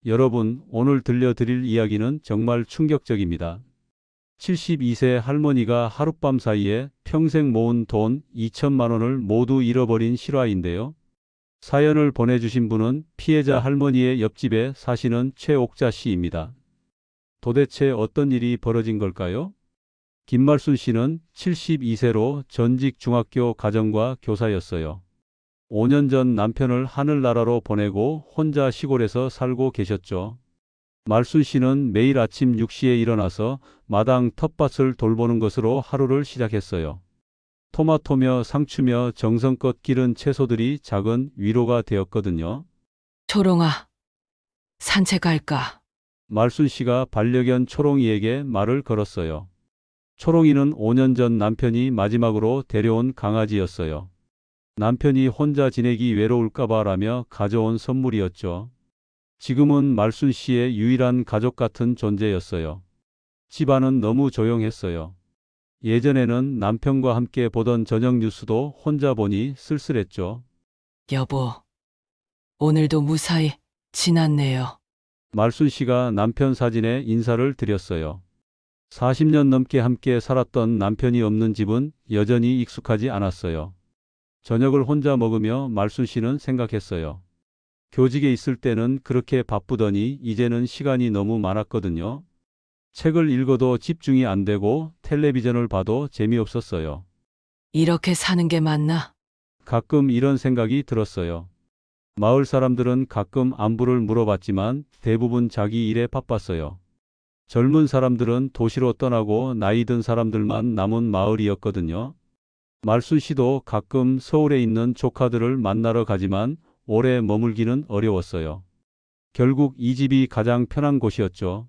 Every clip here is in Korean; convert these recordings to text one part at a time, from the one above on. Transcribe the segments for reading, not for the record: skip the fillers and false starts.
여러분, 오늘 들려드릴 이야기는 정말 충격적입니다. 72세 할머니가 하룻밤 사이에 평생 모은 돈 2천만 원을 모두 잃어버린 실화인데요. 사연을 보내주신 분은 피해자 할머니의 옆집에 사시는 최옥자 씨입니다. 도대체 어떤 일이 벌어진 걸까요? 김말순 씨는 72세로 전직 중학교 가정과 교사였어요. 5년 전 남편을 하늘나라로 보내고 혼자 시골에서 살고 계셨죠. 말순 씨는 매일 아침 6시에 일어나서 마당 텃밭을 돌보는 것으로 하루를 시작했어요. 토마토며 상추며 정성껏 기른 채소들이 작은 위로가 되었거든요. 초롱아, 산책할까? 말순 씨가 반려견 초롱이에게 말을 걸었어요. 초롱이는 5년 전 남편이 마지막으로 데려온 강아지였어요. 남편이 혼자 지내기 외로울까봐라며 가져온 선물이었죠. 지금은 말순 씨의 유일한 가족 같은 존재였어요. 집안은 너무 조용했어요. 예전에는 남편과 함께 보던 저녁 뉴스도 혼자 보니 쓸쓸했죠. 여보, 오늘도 무사히 지났네요. 말순 씨가 남편 사진에 인사를 드렸어요. 40년 넘게 함께 살았던 남편이 없는 집은 여전히 익숙하지 않았어요. 저녁을 혼자 먹으며 말순 씨는 생각했어요. 교직에 있을 때는 그렇게 바쁘더니 이제는 시간이 너무 많았거든요. 책을 읽어도 집중이 안 되고 텔레비전을 봐도 재미없었어요. 이렇게 사는 게 맞나? 가끔 이런 생각이 들었어요. 마을 사람들은 가끔 안부를 물어봤지만 대부분 자기 일에 바빴어요. 젊은 사람들은 도시로 떠나고 나이 든 사람들만 남은 마을이었거든요. 말순 씨도 가끔 서울에 있는 조카들을 만나러 가지만 오래 머물기는 어려웠어요. 결국 이 집이 가장 편한 곳이었죠.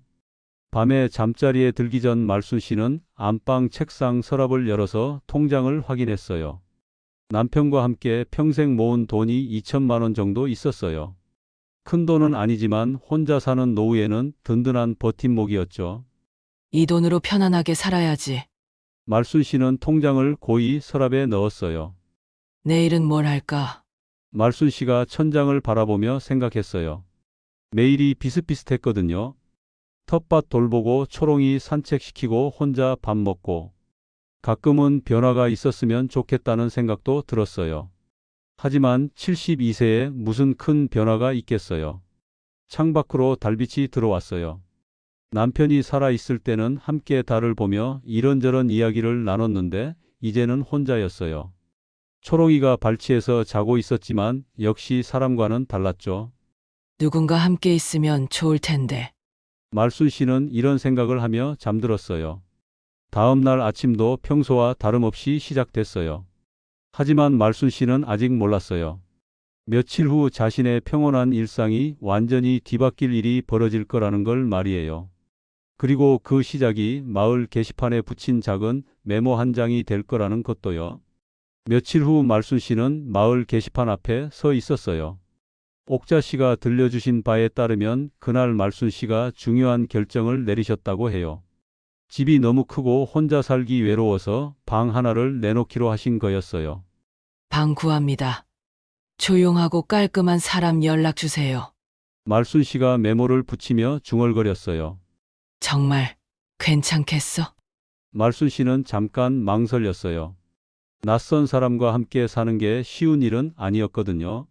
밤에 잠자리에 들기 전 말순 씨는 안방 책상 서랍을 열어서 통장을 확인했어요. 남편과 함께 평생 모은 돈이 2천만 원 정도 있었어요. 큰 돈은 아니지만 혼자 사는 노후에는 든든한 버팀목이었죠. 이 돈으로 편안하게 살아야지. 말순 씨는 통장을 고이 서랍에 넣었어요. 내일은 뭘 할까? 말순 씨가 천장을 바라보며 생각했어요. 매일이 비슷비슷했거든요. 텃밭 돌보고 초롱이 산책시키고 혼자 밥 먹고 가끔은 변화가 있었으면 좋겠다는 생각도 들었어요. 하지만 72세에 무슨 큰 변화가 있겠어요. 창밖으로 달빛이 들어왔어요. 남편이 살아있을 때는 함께 달을 보며 이런저런 이야기를 나눴는데 이제는 혼자였어요. 초롱이가 발치해서 자고 있었지만 역시 사람과는 달랐죠. 누군가 함께 있으면 좋을 텐데. 말순 씨는 이런 생각을 하며 잠들었어요. 다음 날 아침도 평소와 다름없이 시작됐어요. 하지만 말순 씨는 아직 몰랐어요. 며칠 후 자신의 평온한 일상이 완전히 뒤바뀔 일이 벌어질 거라는 걸 말이에요. 그리고 그 시작이 마을 게시판에 붙인 작은 메모 한 장이 될 거라는 것도요. 며칠 후 말순 씨는 마을 게시판 앞에 서 있었어요. 옥자 씨가 들려주신 바에 따르면 그날 말순 씨가 중요한 결정을 내리셨다고 해요. 집이 너무 크고 혼자 살기 외로워서 방 하나를 내놓기로 하신 거였어요. 방 구합니다. 조용하고 깔끔한 사람 연락 주세요. 말순 씨가 메모를 붙이며 중얼거렸어요. 정말 괜찮겠어? 말순 씨는 잠깐 망설였어요. 낯선 사람과 함께 사는 게 쉬운 일은 아니었거든요.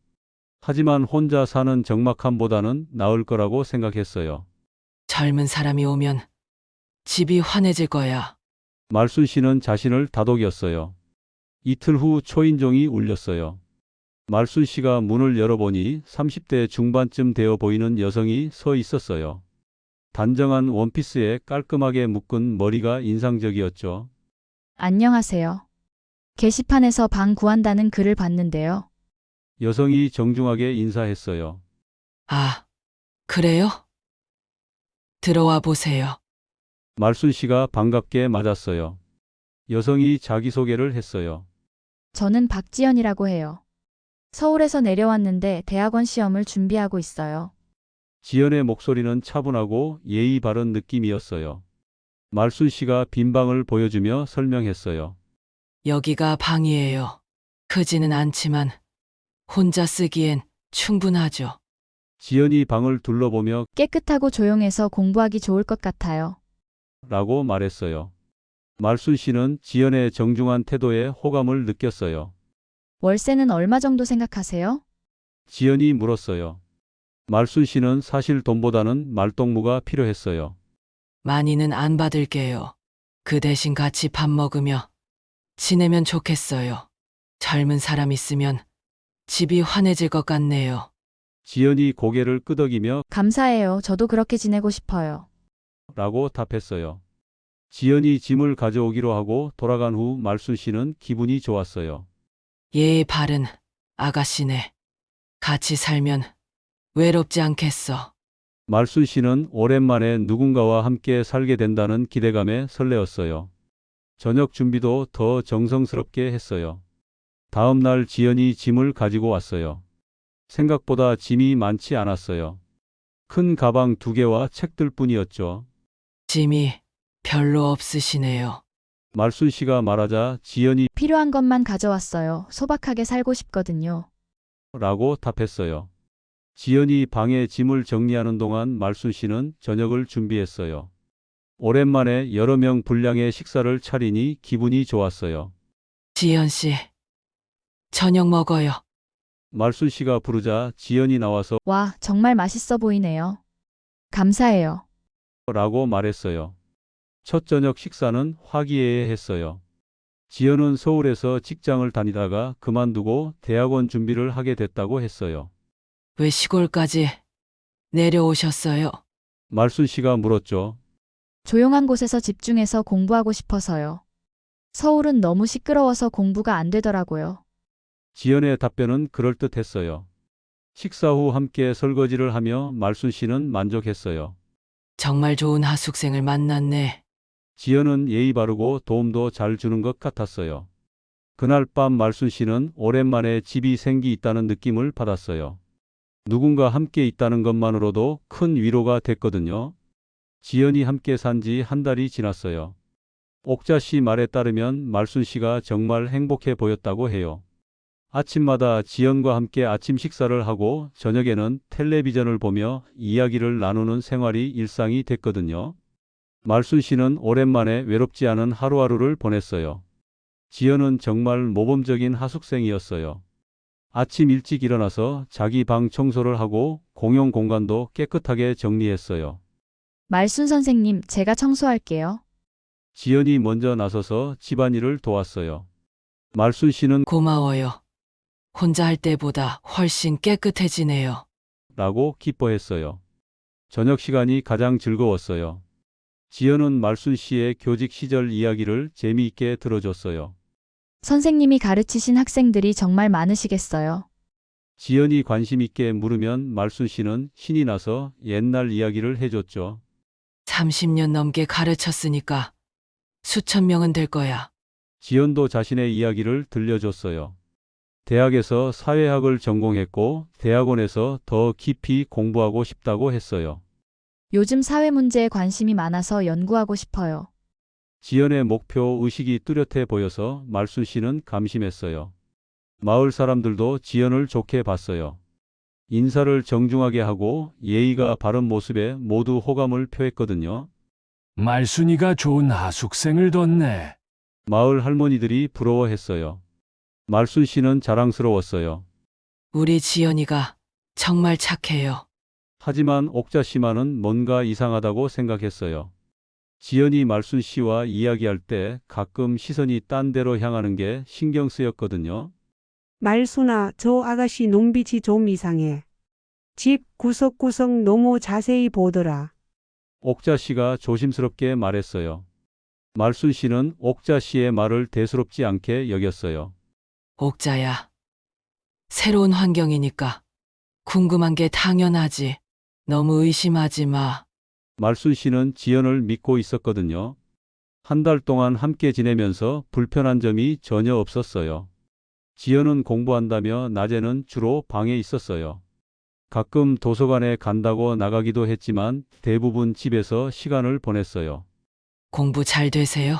하지만 혼자 사는 적막함보다는 나을 거라고 생각했어요. 젊은 사람이 오면 집이 환해질 거야. 말순 씨는 자신을 다독였어요. 이틀 후 초인종이 울렸어요. 말순 씨가 문을 열어보니 30대 중반쯤 되어 보이는 여성이 서 있었어요. 단정한 원피스에 깔끔하게 묶은 머리가 인상적이었죠. 안녕하세요. 게시판에서 방 구한다는 글을 봤는데요. 여성이 정중하게 인사했어요. 아, 그래요? 들어와 보세요. 말순 씨가 반갑게 맞았어요. 여성이 자기소개를 했어요. 저는 박지연이라고 해요. 서울에서 내려왔는데 대학원 시험을 준비하고 있어요. 지연의 목소리는 차분하고 예의 바른 느낌이었어요. 말순 씨가 빈 방을 보여주며 설명했어요. 여기가 방이에요. 크지는 않지만 혼자 쓰기엔 충분하죠. 지연이 방을 둘러보며 깨끗하고 조용해서 공부하기 좋을 것 같아요. 라고 말했어요. 말순 씨는 지연의 정중한 태도에 호감을 느꼈어요. 월세는 얼마 정도 생각하세요? 지연이 물었어요. 말순 씨는 사실 돈보다는 말동무가 필요했어요. 많이는 안 받을게요. 그 대신 같이 밥 먹으며 지내면 좋겠어요. 젊은 사람 있으면 집이 환해질 것 같네요. 지연이 고개를 끄덕이며 감사해요. 저도 그렇게 지내고 싶어요. 라고 답했어요. 지연이 짐을 가져오기로 하고 돌아간 후 말순 씨는 기분이 좋았어요. 예의 바른 아가씨네. 같이 살면 외롭지 않겠어. 말순 씨는 오랜만에 누군가와 함께 살게 된다는 기대감에 설레었어요. 저녁 준비도 더 정성스럽게 했어요. 다음 날 지연이 짐을 가지고 왔어요. 생각보다 짐이 많지 않았어요. 큰 가방 2개와 책들 뿐이었죠. 짐이 별로 없으시네요. 말순 씨가 말하자 지연이 필요한 것만 가져왔어요. 소박하게 살고 싶거든요. 라고 답했어요. 지연이 방에 짐을 정리하는 동안 말순 씨는 저녁을 준비했어요. 오랜만에 여러 명 분량의 식사를 차리니 기분이 좋았어요. 지연 씨, 저녁 먹어요. 말순 씨가 부르자 지연이 나와서 와, 정말 맛있어 보이네요. 감사해요. 라고 말했어요. 첫 저녁 식사는 화기애애했어요. 지연은 서울에서 직장을 다니다가 그만두고 대학원 준비를 하게 됐다고 했어요. 왜 시골까지 내려오셨어요? 말순 씨가 물었죠. 조용한 곳에서 집중해서 공부하고 싶어서요. 서울은 너무 시끄러워서 공부가 안 되더라고요. 지연의 답변은 그럴듯했어요. 식사 후 함께 설거지를 하며 말순 씨는 만족했어요. 정말 좋은 하숙생을 만났네. 지연은 예의 바르고 도움도 잘 주는 것 같았어요. 그날 밤 말순 씨는 오랜만에 집이 생기 있다는 느낌을 받았어요. 누군가 함께 있다는 것만으로도 큰 위로가 됐거든요. 지연이 함께 산 지 1달이 지났어요. 옥자 씨 말에 따르면 말순 씨가 정말 행복해 보였다고 해요. 아침마다 지연과 함께 아침 식사를 하고 저녁에는 텔레비전을 보며 이야기를 나누는 생활이 일상이 됐거든요. 말순 씨는 오랜만에 외롭지 않은 하루하루를 보냈어요. 지연은 정말 모범적인 하숙생이었어요. 아침 일찍 일어나서 자기 방 청소를 하고 공용 공간도 깨끗하게 정리했어요. 말순 선생님, 제가 청소할게요. 지연이 먼저 나서서 집안일을 도왔어요. 말순 씨는 고마워요. 혼자 할 때보다 훨씬 깨끗해지네요. 라고 기뻐했어요. 저녁 시간이 가장 즐거웠어요. 지연은 말순 씨의 교직 시절 이야기를 재미있게 들어줬어요. 선생님이 가르치신 학생들이 정말 많으시겠어요. 지연이 관심 있게 물으면 말순 씨는 신이 나서 옛날 이야기를 해줬죠. 30년 넘게 가르쳤으니까 수천 명은 될 거야. 지연도 자신의 이야기를 들려줬어요. 대학에서 사회학을 전공했고 대학원에서 더 깊이 공부하고 싶다고 했어요. 요즘 사회 문제에 관심이 많아서 연구하고 싶어요. 지연의 목표 의식이 뚜렷해 보여서 말순 씨는 감심했어요. 마을 사람들도 지연을 좋게 봤어요. 인사를 정중하게 하고 예의가 바른 모습에 모두 호감을 표했거든요. 말순이가 좋은 하숙생을 뒀네. 마을 할머니들이 부러워했어요. 말순 씨는 자랑스러웠어요. 우리 지연이가 정말 착해요. 하지만 옥자 씨만은 뭔가 이상하다고 생각했어요. 지연이 말순 씨와 이야기할 때 가끔 시선이 딴 데로 향하는 게 신경 쓰였거든요. 말순아, 저 아가씨 눈빛이 좀 이상해. 집 구석구석 너무 자세히 보더라. 옥자 씨가 조심스럽게 말했어요. 말순 씨는 옥자 씨의 말을 대수롭지 않게 여겼어요. 옥자야. 새로운 환경이니까 궁금한 게 당연하지. 너무 의심하지 마. 말순 씨는 지연을 믿고 있었거든요. 1달 동안 함께 지내면서 불편한 점이 전혀 없었어요. 지연은 공부한다며 낮에는 주로 방에 있었어요. 가끔 도서관에 간다고 나가기도 했지만 대부분 집에서 시간을 보냈어요. 공부 잘 되세요?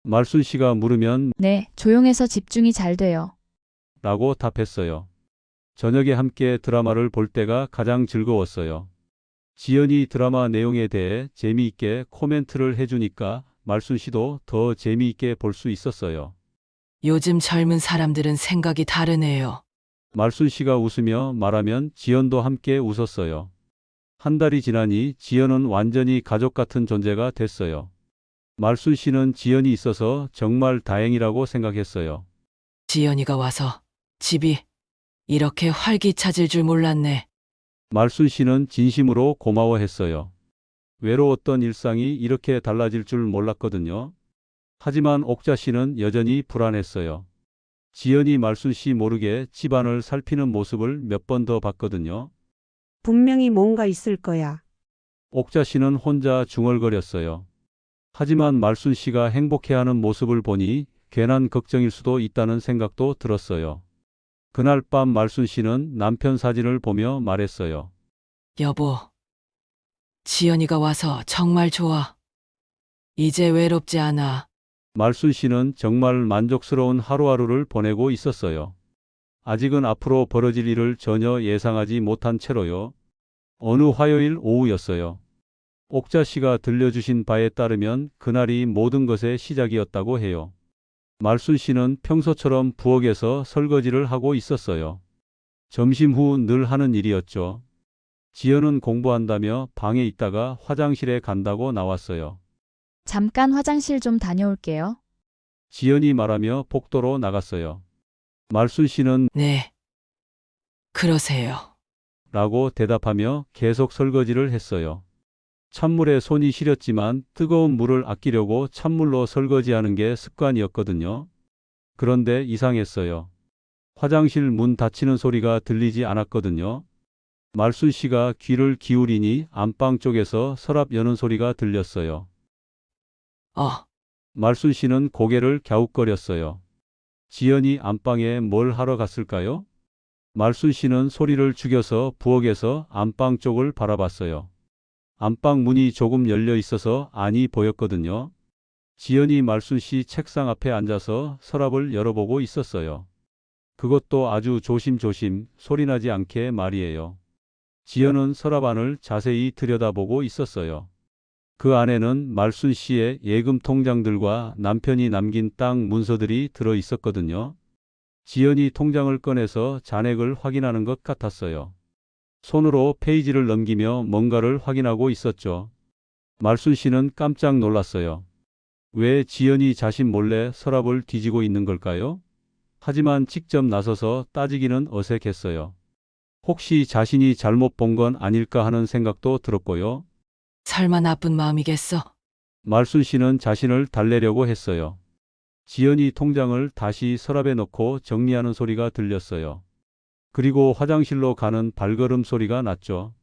말순 씨가 물으면 네, 조용해서 집중이 잘 돼요. 라고 답했어요. 저녁에 함께 드라마를 볼 때가 가장 즐거웠어요. 지연이 드라마 내용에 대해 재미있게 코멘트를 해주니까 말순 씨도 더 재미있게 볼 수 있었어요. 요즘 젊은 사람들은 생각이 다르네요. 말순 씨가 웃으며 말하면 지연도 함께 웃었어요. 한 달이 지나니 지연은 완전히 가족 같은 존재가 됐어요. 말순 씨는 지연이 있어서 정말 다행이라고 생각했어요. 지연이가 와서 집이 이렇게 활기차질 줄 몰랐네. 말순 씨는 진심으로 고마워했어요. 외로웠던 일상이 이렇게 달라질 줄 몰랐거든요. 하지만 옥자 씨는 여전히 불안했어요. 지연이 말순 씨 모르게 집안을 살피는 모습을 몇 번 더 봤거든요. 분명히 뭔가 있을 거야. 옥자 씨는 혼자 중얼거렸어요. 하지만 말순 씨가 행복해하는 모습을 보니 괜한 걱정일 수도 있다는 생각도 들었어요. 그날 밤 말순 씨는 남편 사진을 보며 말했어요. 여보, 지연이가 와서 정말 좋아. 이제 외롭지 않아. 말순 씨는 정말 만족스러운 하루하루를 보내고 있었어요. 아직은 앞으로 벌어질 일을 전혀 예상하지 못한 채로요. 어느 화요일 오후였어요. 옥자 씨가 들려주신 바에 따르면 그날이 모든 것의 시작이었다고 해요. 말순 씨는 평소처럼 부엌에서 설거지를 하고 있었어요. 점심 후 늘 하는 일이었죠. 지연은 공부한다며 방에 있다가 화장실에 간다고 나왔어요. 잠깐 화장실 좀 다녀올게요. 지연이 말하며 복도로 나갔어요. 말순 씨는 네. 그러세요. 라고 대답하며 계속 설거지를 했어요. 찬물에 손이 시렸지만 뜨거운 물을 아끼려고 찬물로 설거지하는 게 습관이었거든요. 그런데 이상했어요. 화장실 문 닫히는 소리가 들리지 않았거든요. 말순 씨가 귀를 기울이니 안방 쪽에서 서랍 여는 소리가 들렸어요. 말순 씨는 고개를 갸웃거렸어요. 지연이 안방에 뭘 하러 갔을까요? 말순 씨는 소리를 죽여서 부엌에서 안방 쪽을 바라봤어요. 안방 문이 조금 열려 있어서 안이 보였거든요. 지연이 말순 씨 책상 앞에 앉아서 서랍을 열어보고 있었어요. 그것도 아주 조심조심 소리나지 않게 말이에요. 지연은 서랍 안을 자세히 들여다보고 있었어요. 그 안에는 말순 씨의 예금 통장들과 남편이 남긴 땅 문서들이 들어 있었거든요. 지연이 통장을 꺼내서 잔액을 확인하는 것 같았어요. 손으로 페이지를 넘기며 뭔가를 확인하고 있었죠. 말순 씨는 깜짝 놀랐어요. 왜 지연이 자신 몰래 서랍을 뒤지고 있는 걸까요? 하지만 직접 나서서 따지기는 어색했어요. 혹시 자신이 잘못 본 건 아닐까 하는 생각도 들었고요. 설마 나쁜 마음이겠어? 말순 씨는 자신을 달래려고 했어요. 지연이 통장을 다시 서랍에 넣고 정리하는 소리가 들렸어요. 그리고 화장실로 가는 발걸음 소리가 났죠.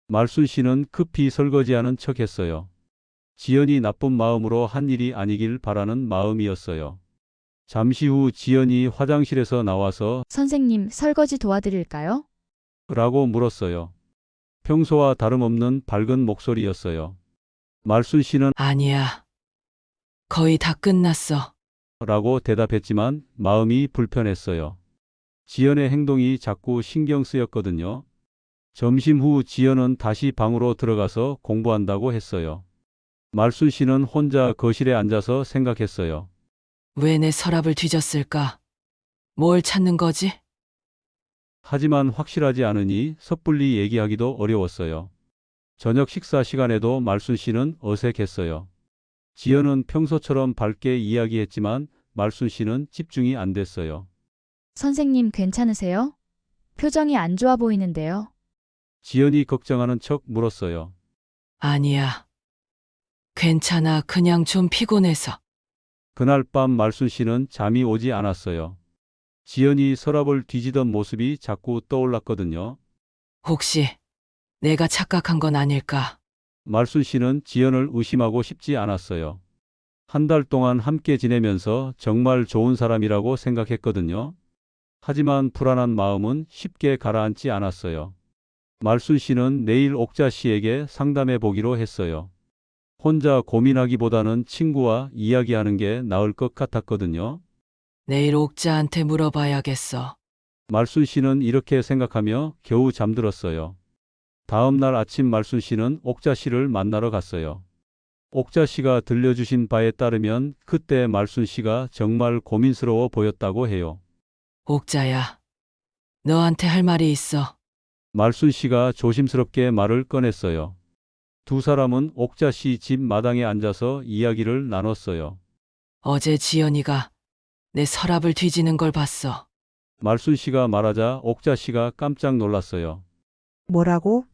말순 씨는 급히 설거지하는 척했어요. 지연이 나쁜 마음으로 한 일이 아니길 바라는 마음이었어요. 잠시 후 지연이 화장실에서 나와서 선생님, 설거지 도와드릴까요? 라고 물었어요. 평소와 다름없는 밝은 목소리였어요. 말순 씨는 아니야. 거의 다 끝났어. 라고 대답했지만 마음이 불편했어요. 지연의 행동이 자꾸 신경 쓰였거든요. 점심 후 지연은 다시 방으로 들어가서 공부한다고 했어요. 말순 씨는 혼자 거실에 앉아서 생각했어요. 왜 내 서랍을 뒤졌을까? 뭘 찾는 거지? 하지만 확실하지 않으니 섣불리 얘기하기도 어려웠어요. 저녁 식사 시간에도 말순 씨는 어색했어요. 지연은 평소처럼 밝게 이야기했지만 말순 씨는 집중이 안 됐어요. 선생님, 괜찮으세요? 표정이 안 좋아 보이는데요. 지연이 걱정하는 척 물었어요. 아니야. 괜찮아. 그냥 좀 피곤해서. 그날 밤 말순 씨는 잠이 오지 않았어요. 지연이 서랍을 뒤지던 모습이 자꾸 떠올랐거든요. 혹시 내가 착각한 건 아닐까? 말순 씨는 지연을 의심하고 싶지 않았어요. 한 달 동안 함께 지내면서 정말 좋은 사람이라고 생각했거든요. 하지만 불안한 마음은 쉽게 가라앉지 않았어요. 말순 씨는 내일 옥자 씨에게 상담해 보기로 했어요. 혼자 고민하기보다는 친구와 이야기하는 게 나을 것 같았거든요. 내일 옥자한테 물어봐야겠어. 말순 씨는 이렇게 생각하며 겨우 잠들었어요. 다음 날 아침 말순 씨는 옥자 씨를 만나러 갔어요. 옥자 씨가 들려주신 바에 따르면 그때 말순 씨가 정말 고민스러워 보였다고 해요. 옥자야, 너한테 할 말이 있어. 말순 씨가 조심스럽게 말을 꺼냈어요. 두 사람은 옥자 씨 집 마당에 앉아서 이야기를 나눴어요. 어제 지연이가 내 서랍을 뒤지는 걸 봤어. 말순 씨가 말하자 옥자 씨가 깜짝 놀랐어요. 뭐라고?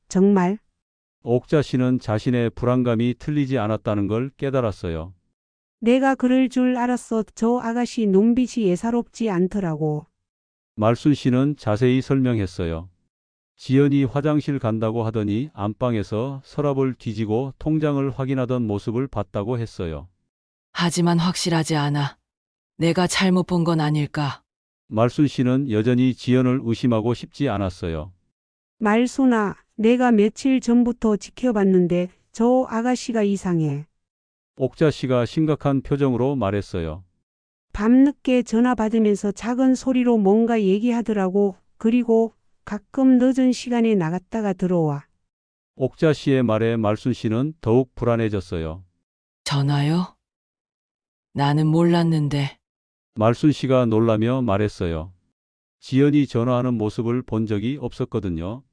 정말? 옥자 씨는 자신의 불안감이 틀리지 않았다는 걸 깨달았어요. 내가 그럴 줄 알았어. 저 아가씨 눈빛이 예사롭지 않더라고. 말순 씨는 자세히 설명했어요. 지연이 화장실 간다고 하더니 안방에서 서랍을 뒤지고 통장을 확인하던 모습을 봤다고 했어요. 하지만 확실하지 않아. 내가 잘못 본 건 아닐까? 말순 씨는 여전히 지연을 의심하고 싶지 않았어요. 말순아, 내가 며칠 전부터 지켜봤는데 저 아가씨가 이상해. 옥자 씨가 심각한 표정으로 말했어요. 밤늦게 전화 받으면서 작은 소리로 뭔가 얘기하더라고. 그리고 가끔 늦은 시간에 나갔다가 들어와. 옥자 씨의 말에 말순 씨는 더욱 불안해졌어요. 전화요? 나는 몰랐는데. 말순 씨가 놀라며 말했어요. 지연이 전화하는 모습을 본 적이 없었거든요.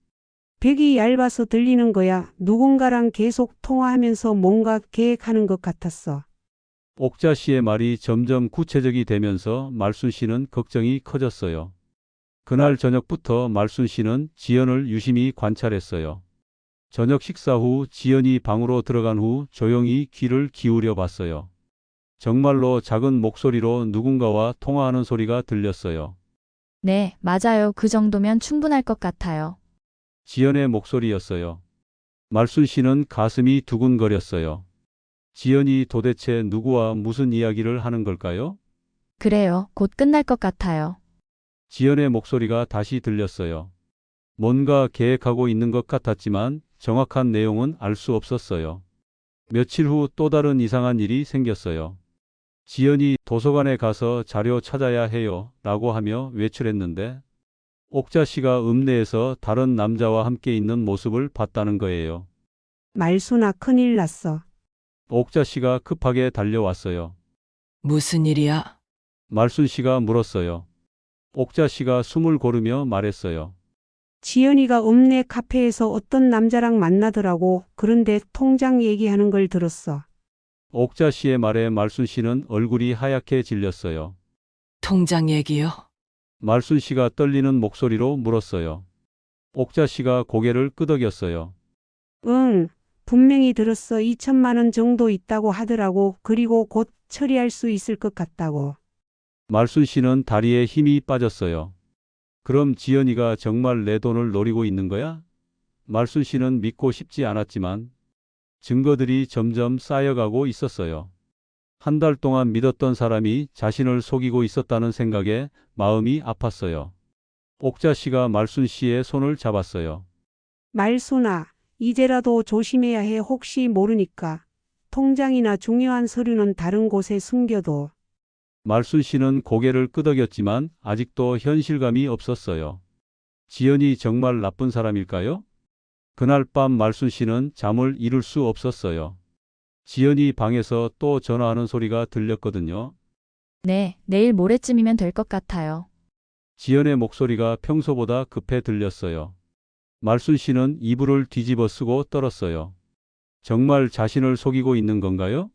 벽이 얇아서 들리는 거야. 누군가랑 계속 통화하면서 뭔가 계획하는 것 같았어. 옥자 씨의 말이 점점 구체적이 되면서 말순 씨는 걱정이 커졌어요. 그날 저녁부터 말순 씨는 지연을 유심히 관찰했어요. 저녁 식사 후 지연이 방으로 들어간 후 조용히 귀를 기울여 봤어요. 정말로 작은 목소리로 누군가와 통화하는 소리가 들렸어요. 네, 맞아요. 그 정도면 충분할 것 같아요. 지연의 목소리였어요. 말순 씨는 가슴이 두근거렸어요. 지연이 도대체 누구와 무슨 이야기를 하는 걸까요? 그래요. 곧 끝날 것 같아요. 지연의 목소리가 다시 들렸어요. 뭔가 계획하고 있는 것 같았지만 정확한 내용은 알 수 없었어요. 며칠 후 또 다른 이상한 일이 생겼어요. 지연이 도서관에 가서 자료 찾아야 해요 라고 하며 외출했는데 옥자 씨가 읍내에서 다른 남자와 함께 있는 모습을 봤다는 거예요. 말순아, 큰일 났어. 옥자 씨가 급하게 달려왔어요. 무슨 일이야? 말순 씨가 물었어요. 옥자 씨가 숨을 고르며 말했어요. 지연이가 읍내 카페에서 어떤 남자랑 만나더라고. 그런데 통장 얘기하는 걸 들었어. 옥자 씨의 말에 말순 씨는 얼굴이 하얗게 질렸어요. 통장 얘기요? 말순 씨가 떨리는 목소리로 물었어요. 옥자 씨가 고개를 끄덕였어요. 응, 분명히 들었어. 2천만 원 정도 있다고 하더라고. 그리고 곧 처리할 수 있을 것 같다고. 말순 씨는 다리에 힘이 빠졌어요. 그럼 지연이가 정말 내 돈을 노리고 있는 거야? 말순 씨는 믿고 싶지 않았지만 증거들이 점점 쌓여가고 있었어요. 한 달 동안 믿었던 사람이 자신을 속이고 있었다는 생각에 마음이 아팠어요. 옥자 씨가 말순 씨의 손을 잡았어요. 말순아, 이제라도 조심해야 해. 혹시 모르니까. 통장이나 중요한 서류는 다른 곳에 숨겨둬. 말순 씨는 고개를 끄덕였지만 아직도 현실감이 없었어요. 지연이 정말 나쁜 사람일까요? 그날 밤 말순 씨는 잠을 이룰 수 없었어요. 지연이 방에서 또 전화하는 소리가 들렸거든요. 네, 내일 모레쯤이면 될 것 같아요. 지연의 목소리가 평소보다 급해 들렸어요. 말순 씨는 이불을 뒤집어 쓰고 떨었어요. 정말 자신을 속이고 있는 건가요?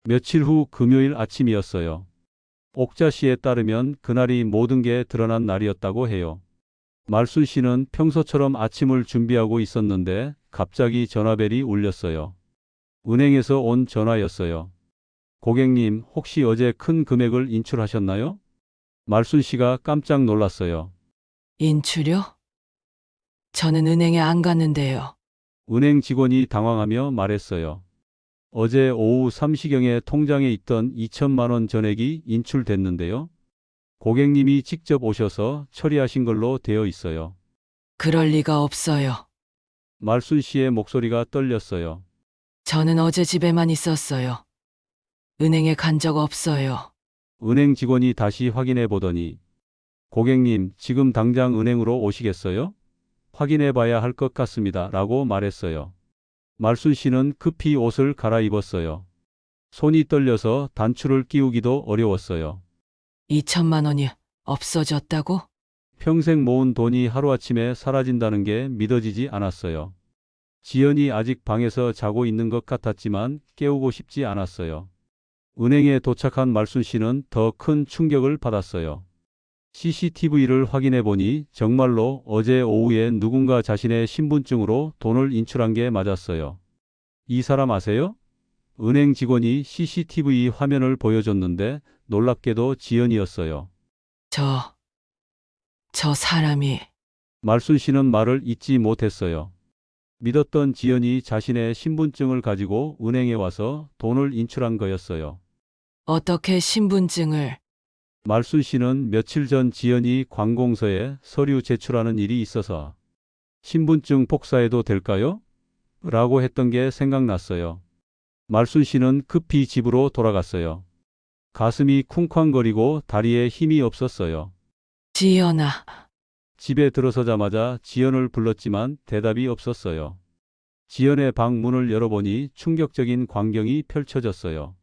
며칠 후 금요일 아침이었어요. 옥자 씨에 따르면 그날이 모든 게 드러난 날이었다고 해요. 말순 씨는 평소처럼 아침을 준비하고 있었는데 갑자기 전화벨이 울렸어요. 은행에서 온 전화였어요. 고객님, 혹시 어제 큰 금액을 인출하셨나요? 말순 씨가 깜짝 놀랐어요. 인출요? 저는 은행에 안 갔는데요. 은행 직원이 당황하며 말했어요. 어제 오후 3시경에 통장에 있던 2천만 원 전액이 인출됐는데요. 고객님이 직접 오셔서 처리하신 걸로 되어 있어요. 그럴 리가 없어요. 말순 씨의 목소리가 떨렸어요. 저는 어제 집에만 있었어요. 은행에 간 적 없어요. 은행 직원이 다시 확인해 보더니 고객님, 지금 당장 은행으로 오시겠어요? 확인해 봐야 할 것 같습니다. 라고 말했어요. 말순 씨는 급히 옷을 갈아입었어요. 손이 떨려서 단추를 끼우기도 어려웠어요. 2천만 원이 없어졌다고? 평생 모은 돈이 하루아침에 사라진다는 게 믿어지지 않았어요. 지연이 아직 방에서 자고 있는 것 같았지만 깨우고 싶지 않았어요. 은행에 도착한 말순 씨는 더 큰 충격을 받았어요. CCTV를 확인해 보니 정말로 어제 오후에 누군가 자신의 신분증으로 돈을 인출한 게 맞았어요. 이 사람 아세요? 은행 직원이 CCTV 화면을 보여줬는데 놀랍게도 지연이었어요. 저 사람이 말순 씨는 말을 잇지 못했어요. 믿었던 지연이 자신의 신분증을 가지고 은행에 와서 돈을 인출한 거였어요. 어떻게 신분증을? 말순 씨는 며칠 전 지연이 관공서에 서류 제출하는 일이 있어서 신분증 복사해도 될까요? 라고 했던 게 생각났어요. 말순 씨는 급히 집으로 돌아갔어요. 가슴이 쿵쾅거리고 다리에 힘이 없었어요. 지연아, 집에 들어서자마자 지연을 불렀지만 대답이 없었어요. 지연의 방 문을 열어보니 충격적인 광경이 펼쳐졌어요.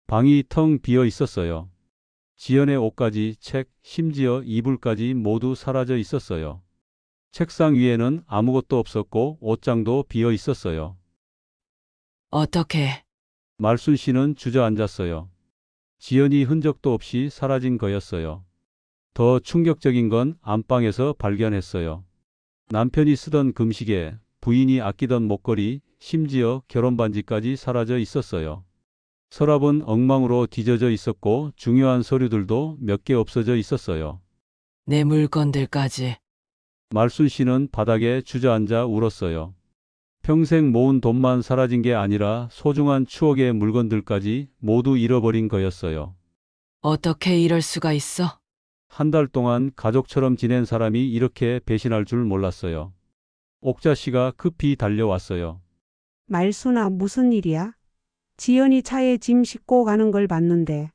방이 텅 비어 있었어요. 지연의 옷까지, 책, 심지어 이불까지 모두 사라져 있었어요. 책상 위에는 아무것도 없었고 옷장도 비어 있었어요. 어떻게? 말순 씨는 주저앉았어요. 지연이 흔적도 없이 사라진 거였어요. 더 충격적인 건 안방에서 발견했어요. 남편이 쓰던 금시계, 부인이 아끼던 목걸이, 심지어 결혼반지까지 사라져 있었어요. 서랍은 엉망으로 뒤져져 있었고 중요한 서류들도 몇 개 없어져 있었어요. 내 물건들까지. 말순 씨는 바닥에 주저앉아 울었어요. 평생 모은 돈만 사라진 게 아니라 소중한 추억의 물건들까지 모두 잃어버린 거였어요. 어떻게 이럴 수가 있어? 한 달 동안 가족처럼 지낸 사람이 이렇게 배신할 줄 몰랐어요. 옥자 씨가 급히 달려왔어요. 말순아, 무슨 일이야? 지연이 차에 짐 싣고 가는 걸 봤는데.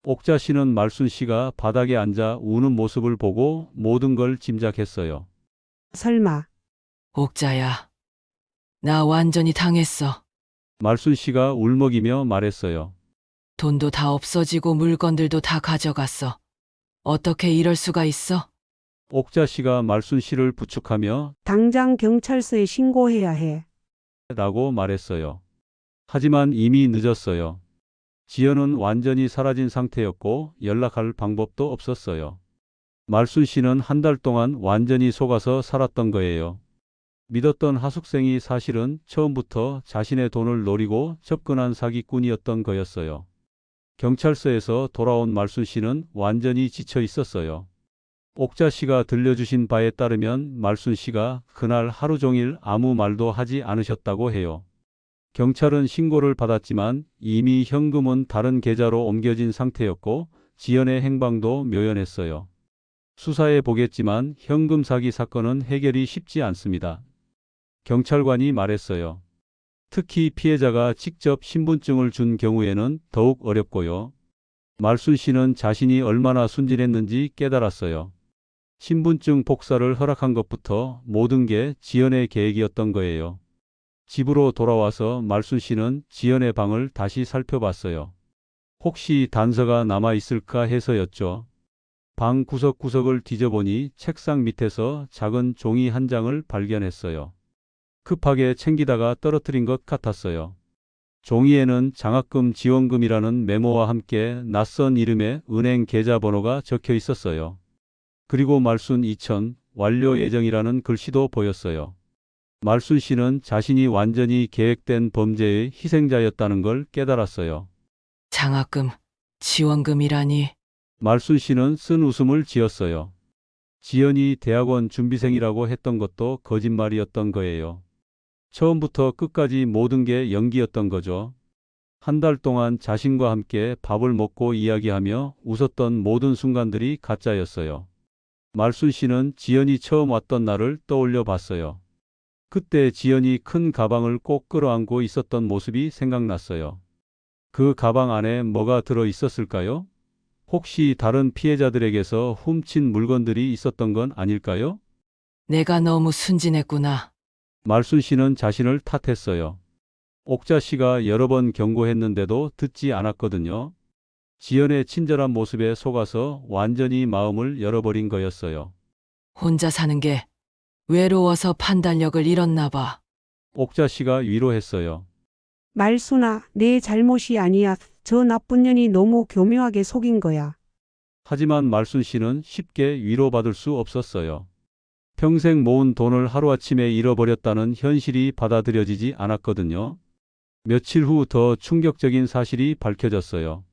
옥자 씨는 말순 씨가 바닥에 앉아 우는 모습을 보고 모든 걸 짐작했어요. 설마. 옥자야, 나 완전히 당했어. 말순 씨가 울먹이며 말했어요. 돈도 다 없어지고 물건들도 다 가져갔어. 어떻게 이럴 수가 있어? 옥자 씨가 말순 씨를 부축하며 당장 경찰서에 신고해야 해. 라고 말했어요. 하지만 이미 늦었어요. 지연은 완전히 사라진 상태였고 연락할 방법도 없었어요. 말순 씨는 한 달 동안 완전히 속아서 살았던 거예요. 믿었던 하숙생이 사실은 처음부터 자신의 돈을 노리고 접근한 사기꾼이었던 거였어요. 경찰서에서 돌아온 말순 씨는 완전히 지쳐 있었어요. 옥자 씨가 들려주신 바에 따르면 말순 씨가 그날 하루 종일 아무 말도 하지 않으셨다고 해요. 경찰은 신고를 받았지만 이미 현금은 다른 계좌로 옮겨진 상태였고 지연의 행방도 묘연했어요. 수사해 보겠지만 현금 사기 사건은 해결이 쉽지 않습니다. 경찰관이 말했어요. 특히 피해자가 직접 신분증을 준 경우에는 더욱 어렵고요. 말순 씨는 자신이 얼마나 순진했는지 깨달았어요. 신분증 복사를 허락한 것부터 모든 게 지연의 계획이었던 거예요. 집으로 돌아와서 말순 씨는 지연의 방을 다시 살펴봤어요. 혹시 단서가 남아 있을까 해서였죠. 방 구석구석을 뒤져보니 책상 밑에서 작은 종이 한 장을 발견했어요. 급하게 챙기다가 떨어뜨린 것 같았어요. 종이에는 장학금 지원금이라는 메모와 함께 낯선 이름의 은행 계좌번호가 적혀 있었어요. 그리고 말순 2000 완료 예정이라는 글씨도 보였어요. 말순 씨는 자신이 완전히 계획된 범죄의 희생자였다는 걸 깨달았어요. 장학금, 지원금이라니. 말순 씨는 쓴 웃음을 지었어요. 지연이 대학원 준비생이라고 했던 것도 거짓말이었던 거예요. 처음부터 끝까지 모든 게 연기였던 거죠. 한 달 동안 자신과 함께 밥을 먹고 이야기하며 웃었던 모든 순간들이 가짜였어요. 말순 씨는 지연이 처음 왔던 날을 떠올려 봤어요. 그때 지연이 큰 가방을 꼭 끌어안고 있었던 모습이 생각났어요. 그 가방 안에 뭐가 들어 있었을까요? 혹시 다른 피해자들에게서 훔친 물건들이 있었던 건 아닐까요? 내가 너무 순진했구나. 말순 씨는 자신을 탓했어요. 옥자 씨가 여러 번 경고했는데도 듣지 않았거든요. 지연의 친절한 모습에 속아서 완전히 마음을 열어버린 거였어요. 혼자 사는 게 외로워서 판단력을 잃었나 봐. 옥자 씨가 위로했어요. 말순아, 내 잘못이 아니야. 저 나쁜 년이 너무 교묘하게 속인 거야. 하지만 말순 씨는 쉽게 위로받을 수 없었어요. 평생 모은 돈을 하루아침에 잃어버렸다는 현실이 받아들여지지 않았거든요. 며칠 후 더 충격적인 사실이 밝혀졌어요.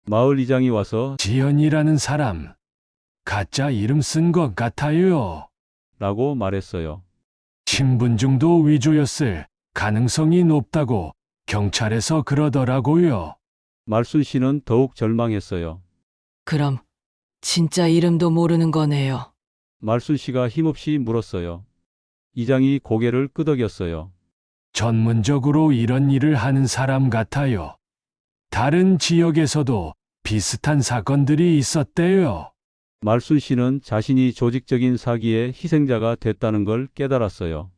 마을 이장이 와서 지연이라는 사람, 가짜 이름 쓴 것 같아요. 라고 말했어요. 신분증도 위조였을 가능성이 높다고 경찰에서 그러더라고요. 말순 씨는 더욱 절망했어요. 그럼 진짜 이름도 모르는 거네요. 말순 씨가 힘없이 물었어요. 이장이 고개를 끄덕였어요. 전문적으로 이런 일을 하는 사람 같아요. 다른 지역에서도 비슷한 사건들이 있었대요. 말순 씨는 자신이 조직적인 사기의 희생자가 됐다는 걸 깨달았어요.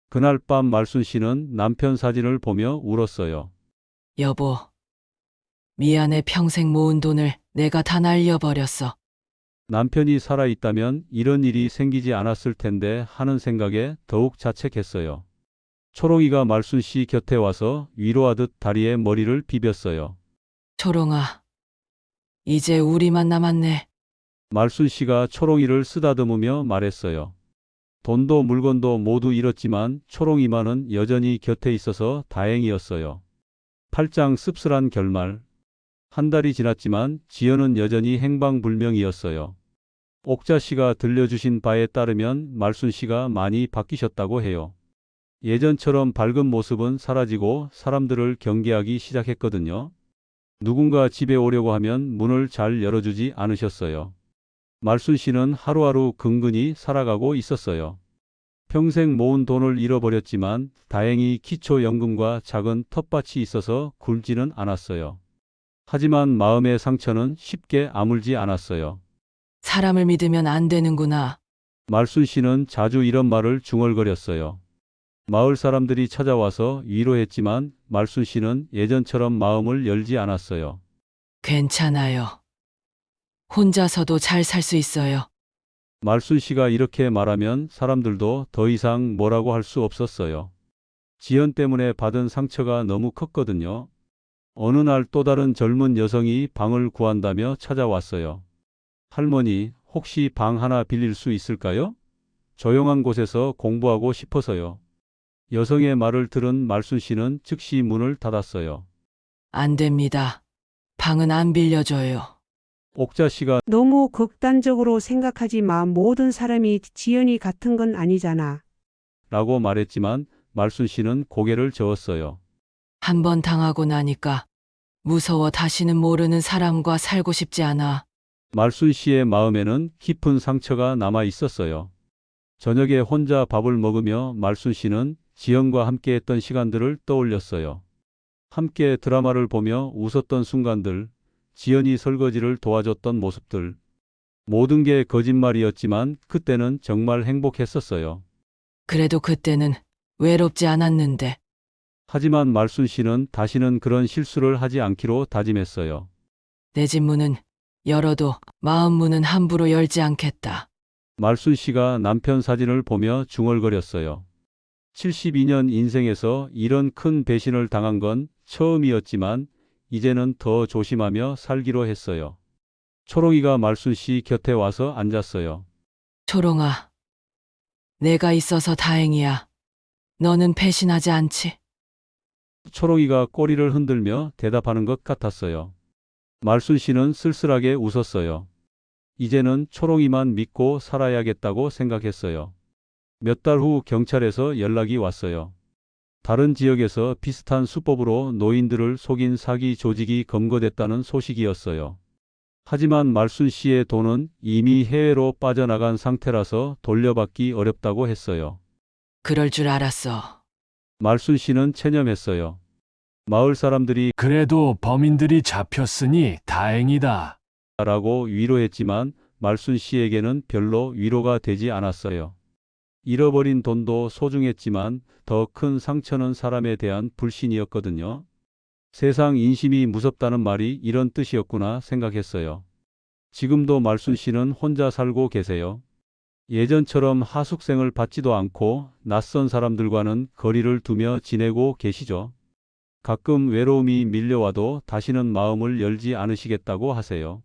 그날 밤 말순 씨는 남편 사진을 보며 울었어요. 여보, 미안해. 평생 모은 돈을 내가 다 날려버렸어. 남편이 살아있다면 이런 일이 생기지 않았을 텐데 하는 생각에 더욱 자책했어요. 초롱이가 말순 씨 곁에 와서 위로하듯 다리에 머리를 비볐어요. 초롱아, 이제 우리만 남았네. 말순 씨가 초롱이를 쓰다듬으며 말했어요. 돈도 물건도 모두 잃었지만 초롱이만은 여전히 곁에 있어서 다행이었어요. 8장 씁쓸한 결말. 한 달이 지났지만 지연은 여전히 행방불명이었어요. 옥자 씨가 들려주신 바에 따르면 말순 씨가 많이 바뀌셨다고 해요. 예전처럼 밝은 모습은 사라지고 사람들을 경계하기 시작했거든요. 누군가 집에 오려고 하면 문을 잘 열어주지 않으셨어요. 말순 씨는 하루하루 근근히 살아가고 있었어요. 평생 모은 돈을 잃어버렸지만 다행히 기초연금과 작은 텃밭이 있어서 굶지는 않았어요. 하지만 마음의 상처는 쉽게 아물지 않았어요. 사람을 믿으면 안 되는구나. 말순 씨는 자주 이런 말을 중얼거렸어요. 마을 사람들이 찾아와서 위로했지만 말순 씨는 예전처럼 마음을 열지 않았어요. 괜찮아요. 혼자서도 잘 살 수 있어요. 말순 씨가 이렇게 말하면 사람들도 더 이상 뭐라고 할 수 없었어요. 지연 때문에 받은 상처가 너무 컸거든요. 어느 날 또 다른 젊은 여성이 방을 구한다며 찾아왔어요. 할머니, 혹시 방 하나 빌릴 수 있을까요? 조용한 곳에서 공부하고 싶어서요. 여성의 말을 들은 말순 씨는 즉시 문을 닫았어요. 안 됩니다. 방은 안 빌려줘요. 옥자 씨가 너무 극단적으로 생각하지 마. 모든 사람이 지연이 같은 건 아니잖아. 라고 말했지만 말순 씨는 고개를 저었어요. 한 번 당하고 나니까 무서워. 다시는 모르는 사람과 살고 싶지 않아. 말순 씨의 마음에는 깊은 상처가 남아 있었어요. 저녁에 혼자 밥을 먹으며 말순 씨는 지연과 함께했던 시간들을 떠올렸어요. 함께 드라마를 보며 웃었던 순간들, 지연이 설거지를 도와줬던 모습들. 모든 게 거짓말이었지만 그때는 정말 행복했었어요. 그래도 그때는 외롭지 않았는데. 하지만 말순 씨는 다시는 그런 실수를 하지 않기로 다짐했어요. 내 집 문은 열어도 마음 문은 함부로 열지 않겠다. 말순 씨가 남편 사진을 보며 중얼거렸어요. 72년 인생에서 이런 큰 배신을 당한 건 처음이었지만 이제는 더 조심하며 살기로 했어요. 초롱이가 말순 씨 곁에 와서 앉았어요. 초롱아, 내가 있어서 다행이야. 너는 배신하지 않지? 초롱이가 꼬리를 흔들며 대답하는 것 같았어요. 말순 씨는 쓸쓸하게 웃었어요. 이제는 초롱이만 믿고 살아야겠다고 생각했어요. 몇 달 후 경찰에서 연락이 왔어요. 다른 지역에서 비슷한 수법으로 노인들을 속인 사기 조직이 검거됐다는 소식이었어요. 하지만 말순 씨의 돈은 이미 해외로 빠져나간 상태라서 돌려받기 어렵다고 했어요. 그럴 줄 알았어. 말순 씨는 체념했어요. 마을 사람들이 그래도 범인들이 잡혔으니 다행이다. 라고 위로했지만 말순 씨에게는 별로 위로가 되지 않았어요. 잃어버린 돈도 소중했지만 더 큰 상처는 사람에 대한 불신이었거든요. 세상 인심이 무섭다는 말이 이런 뜻이었구나 생각했어요. 지금도 말순 씨는 혼자 살고 계세요. 예전처럼 하숙생을 받지도 않고 낯선 사람들과는 거리를 두며 지내고 계시죠. 가끔 외로움이 밀려와도 다시는 마음을 열지 않으시겠다고 하세요.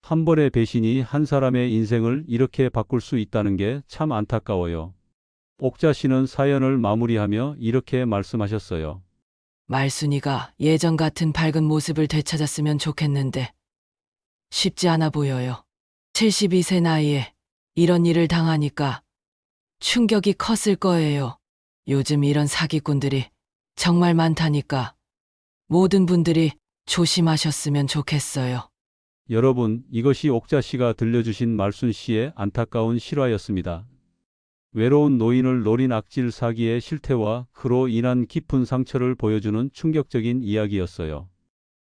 한 번의 배신이 한 사람의 인생을 이렇게 바꿀 수 있다는 게 참 안타까워요. 옥자 씨는 사연을 마무리하며 이렇게 말씀하셨어요. 말순이가 예전 같은 밝은 모습을 되찾았으면 좋겠는데 쉽지 않아 보여요. 72세 나이에 이런 일을 당하니까 충격이 컸을 거예요. 요즘 이런 사기꾼들이 정말 많다니까 모든 분들이 조심하셨으면 좋겠어요. 여러분, 이것이 옥자 씨가 들려주신 말순 씨의 안타까운 실화였습니다. 외로운 노인을 노린 악질 사기의 실태와 그로 인한 깊은 상처를 보여주는 충격적인 이야기였어요.